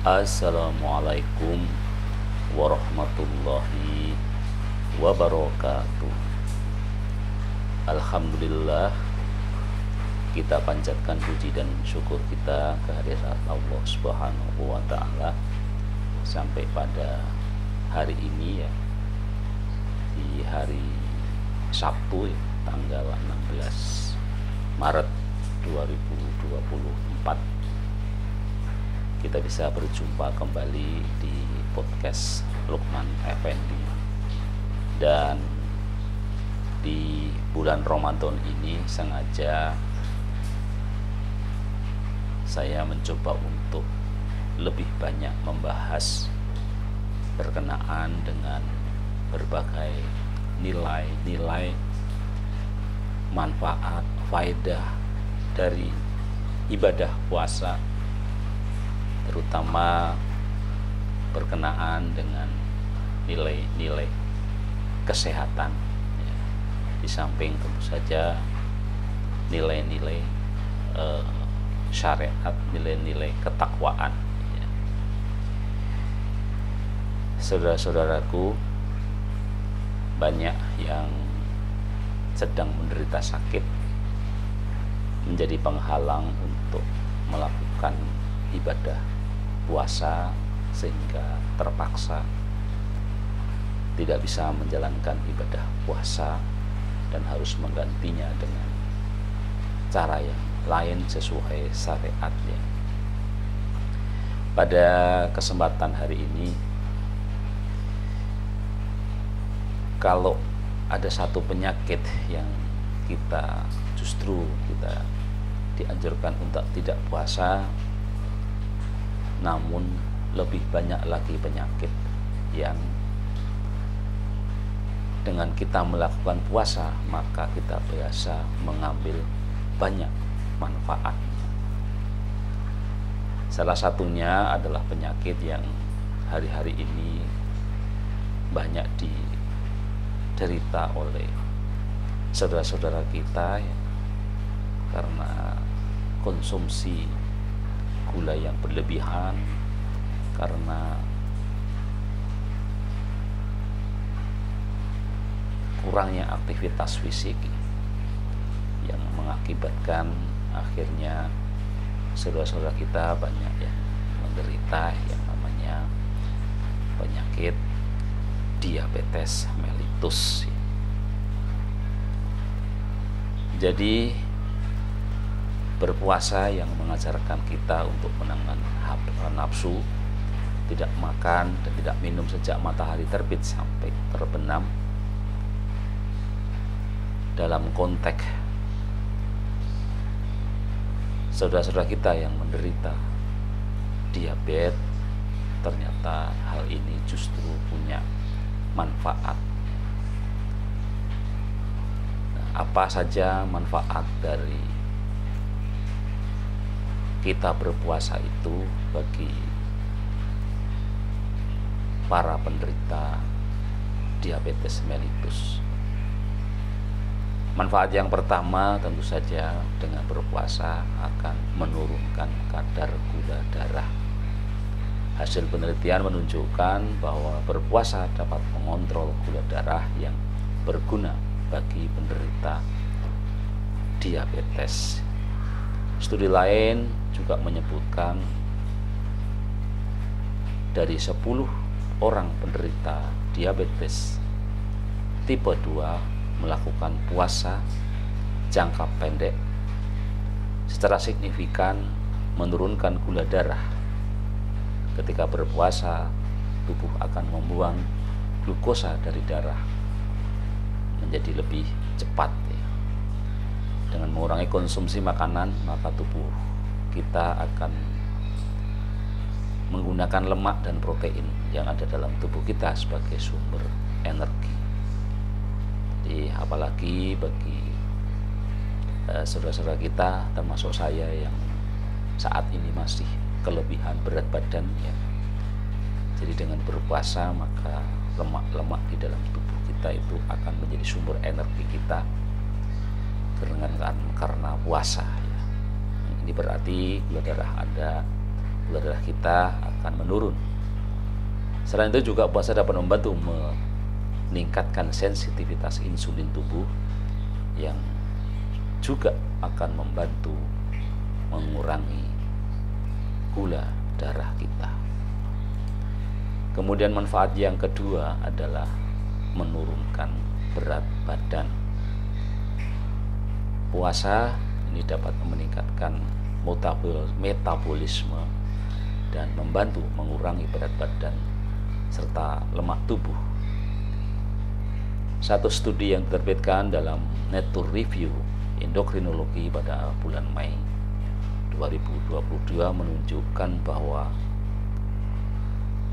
Assalamualaikum warahmatullahi wabarakatuh. Alhamdulillah, kita panjatkan puji dan syukur kita kehadirat Allah Subhanahu wa taala sampai pada hari ini ya, di hari Sabtu ya, tanggal 16 Maret 2024, kita bisa berjumpa kembali di podcast Lukman Effendi. Dan di bulan Ramadan ini sengaja saya mencoba untuk lebih banyak membahas berkenaan dengan berbagai nilai-nilai manfaat, faedah dari ibadah puasa, terutama berkenaan dengan nilai-nilai kesehatan ya. Di samping tentu saja nilai-nilai syariat, nilai-nilai ketakwaan ya. Saudara-saudaraku, banyak yang sedang menderita sakit menjadi penghalang untuk melakukan ibadah puasa, sehingga terpaksa tidak bisa menjalankan ibadah puasa dan harus menggantinya dengan cara yang lain sesuai syariatnya. Pada kesempatan hari ini, kalau ada satu penyakit yang kita dianjurkan untuk tidak puasa, namun lebih banyak lagi penyakit yang dengan kita melakukan puasa maka kita biasa mengambil banyak manfaatnya. Salah satunya adalah penyakit yang hari-hari ini banyak diderita oleh saudara-saudara kita ya, karena konsumsi gula yang berlebihan, karena kurangnya aktivitas fisik yang mengakibatkan akhirnya saudara-saudara kita banyak yang menderita yang namanya penyakit diabetes mellitus. Jadi berpuasa yang mengajarkan kita untuk menahan nafsu, tidak makan dan tidak minum sejak matahari terbit sampai terbenam, dalam konteks saudara-saudara kita yang menderita diabetes. Ternyata hal ini justru punya manfaat. Nah, apa saja manfaat dari kita berpuasa itu bagi para penderita diabetes mellitus? Manfaat yang pertama tentu saja dengan berpuasa akan menurunkan kadar gula darah. Hasil penelitian menunjukkan bahwa berpuasa dapat mengontrol gula darah yang berguna bagi penderita diabetes. Studi lain juga menyebutkan dari 10 orang penderita diabetes tipe 2 melakukan puasa jangka pendek secara signifikan menurunkan gula darah. Ketika berpuasa, tubuh akan membuang glukosa dari darah menjadi lebih cepat ya. Dengan mengurangi konsumsi makanan, maka tubuh kita akan menggunakan lemak dan protein yang ada dalam tubuh kita sebagai sumber energi. Jadi apalagi bagi saudara-saudara kita, termasuk saya yang saat ini masih kelebihan berat badan ya. Jadi dengan berpuasa maka lemak-lemak di dalam tubuh kita itu akan menjadi sumber energi kita karena puasa ya. Ini berarti gula darah Anda gula darah kita akan menurun. Selain itu juga puasa dapat membantu meningkatkan sensitivitas insulin tubuh yang juga akan membantu mengurangi gula darah kita. Kemudian manfaat yang kedua adalah menurunkan berat badan. Puasa ini dapat meningkatkan metabolisme dan membantu mengurangi berat badan serta lemak tubuh. Satu studi yang diterbitkan dalam Nature Review Endokrinologi pada bulan Mei 2022 menunjukkan bahwa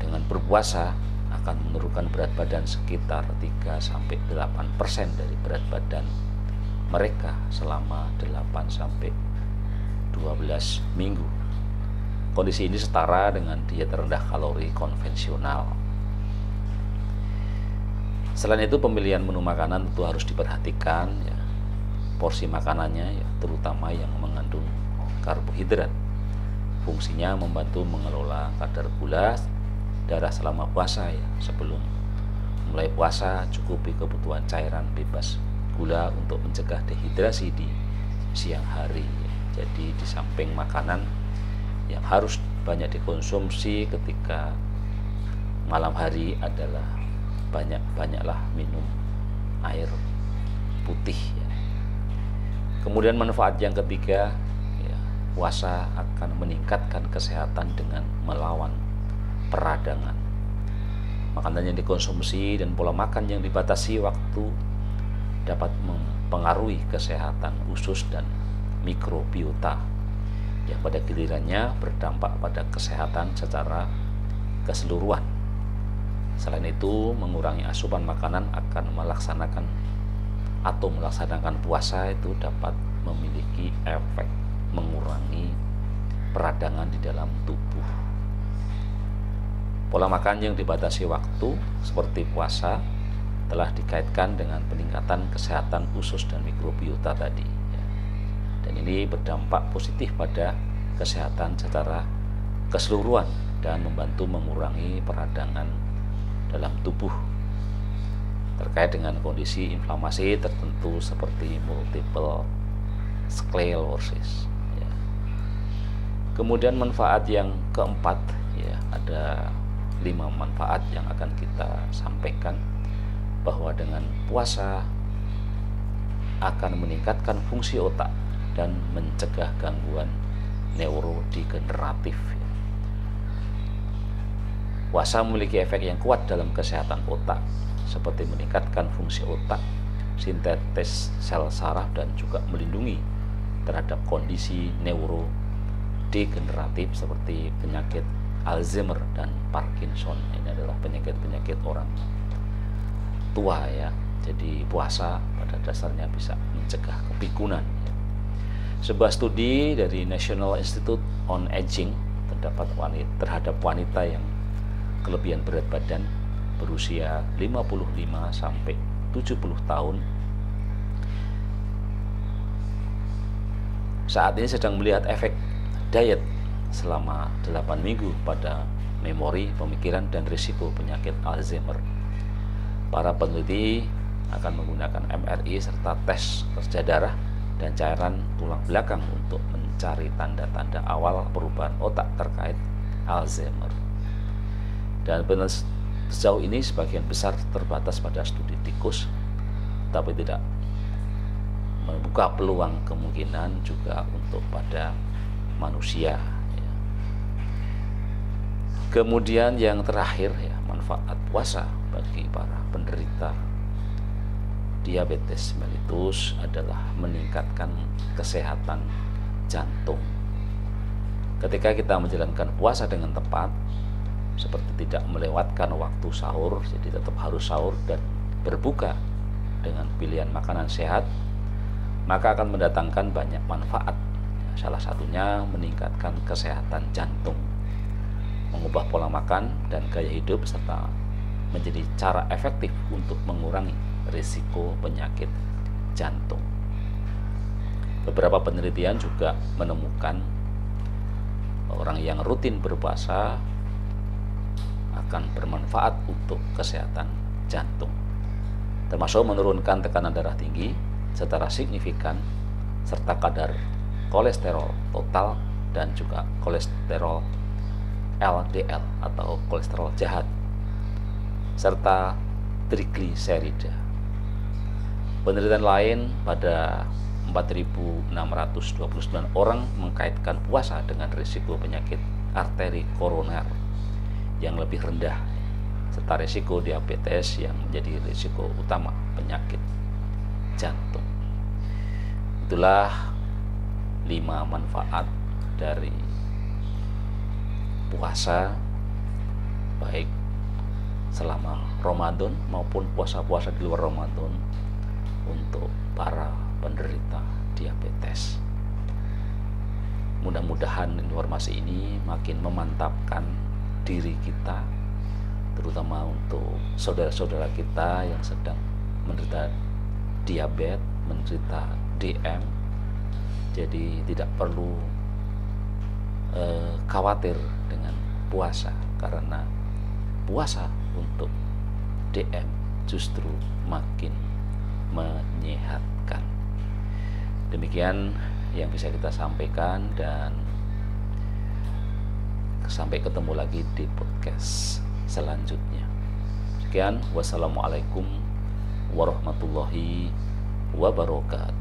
dengan berpuasa akan menurunkan berat badan sekitar 3-8% dari berat badan mereka selama 8-12 minggu. Kondisi ini setara dengan diet rendah kalori konvensional. Selain itu, pemilihan menu makanan tentu harus diperhatikan ya. Porsi makanannya ya, terutama yang mengandung karbohidrat. Fungsinya membantu mengelola kadar gula darah selama puasa ya. Sebelum mulai puasa, cukupi kebutuhan cairan bebas gula untuk mencegah dehidrasi di siang hari ya. Jadi di samping makanan yang harus banyak dikonsumsi ketika malam hari adalah banyaklah minum air putih ya. Kemudian manfaat yang ketiga ya, puasa akan meningkatkan kesehatan dengan melawan peradangan. Makanan yang dikonsumsi dan pola makan yang dibatasi waktu dapat mempengaruhi kesehatan usus dan mikrobiota yang pada gilirannya berdampak pada kesehatan secara keseluruhan. Selain itu, mengurangi asupan makanan akan melaksanakan puasa itu dapat memiliki efek mengurangi peradangan di dalam tubuh. Pola makan yang dibatasi waktu seperti puasa telah dikaitkan dengan peningkatan kesehatan usus dan mikrobiota tadi. Dan ini berdampak positif pada kesehatan secara keseluruhan dan membantu mengurangi peradangan dalam tubuh terkait dengan kondisi inflamasi tertentu seperti multiple sclerosis ya. Kemudian manfaat yang keempat ya, ada 5 manfaat yang akan kita sampaikan, bahwa dengan puasa akan meningkatkan fungsi otak dan mencegah gangguan neurodegeneratif. Puasa memiliki efek yang kuat dalam kesehatan otak, seperti meningkatkan fungsi otak, sintetis sel saraf, dan juga melindungi terhadap kondisi neurodegeneratif seperti penyakit Alzheimer dan Parkinson. Ini adalah penyakit-penyakit orang tua ya. Jadi puasa pada dasarnya bisa mencegah kepikunan. Sebuah studi dari National Institute on Aging terhadap wanita yang kelebihan berat badan berusia 55 sampai 70 tahun saat ini sedang melihat efek diet selama 8 minggu pada memori, pemikiran, dan risiko penyakit Alzheimer. Para peneliti akan menggunakan MRI serta tes kerja darah dan cairan tulang belakang untuk mencari tanda-tanda awal perubahan otak terkait Alzheimer. Dan sejauh ini sebagian besar terbatas pada studi tikus, tapi tidak membuka peluang kemungkinan juga untuk pada manusia. Kemudian yang terakhir ya, manfaat puasa bagi para penderita diabetes mellitus adalah meningkatkan kesehatan jantung. Ketika kita menjalankan puasa dengan tepat, seperti tidak melewatkan waktu sahur, jadi tetap harus sahur dan berbuka dengan pilihan makanan sehat, maka akan mendatangkan banyak manfaat. Salah satunya meningkatkan kesehatan jantung, mengubah pola makan dan gaya hidup, serta menjadi cara efektif untuk mengurangi risiko penyakit jantung. Beberapa penelitian juga menemukan Orang yang rutin berpuasa akan bermanfaat untuk kesehatan jantung, termasuk menurunkan tekanan darah tinggi secara signifikan, serta kadar kolesterol total dan juga kolesterol LDL atau kolesterol jahat, serta trigliserida. Penelitian lain pada 4.629 orang mengkaitkan puasa dengan risiko penyakit arteri koroner yang lebih rendah, serta risiko diabetes yang menjadi risiko utama penyakit jantung. Itulah 5 manfaat dari puasa, baik selama Ramadan maupun puasa-puasa di luar Ramadan untuk para penderita diabetes. Mudah-mudahan informasi ini makin memantapkan diri kita, terutama untuk saudara-saudara kita yang sedang menderita diabetes, menderita DM. Jadi tidak perlu khawatir dengan puasa, karena puasa untuk DM justru makin menyehatkan. Demikian yang bisa kita sampaikan, dan sampai ketemu lagi di podcast selanjutnya. Sekian, wassalamualaikum warahmatullahi wabarakatuh.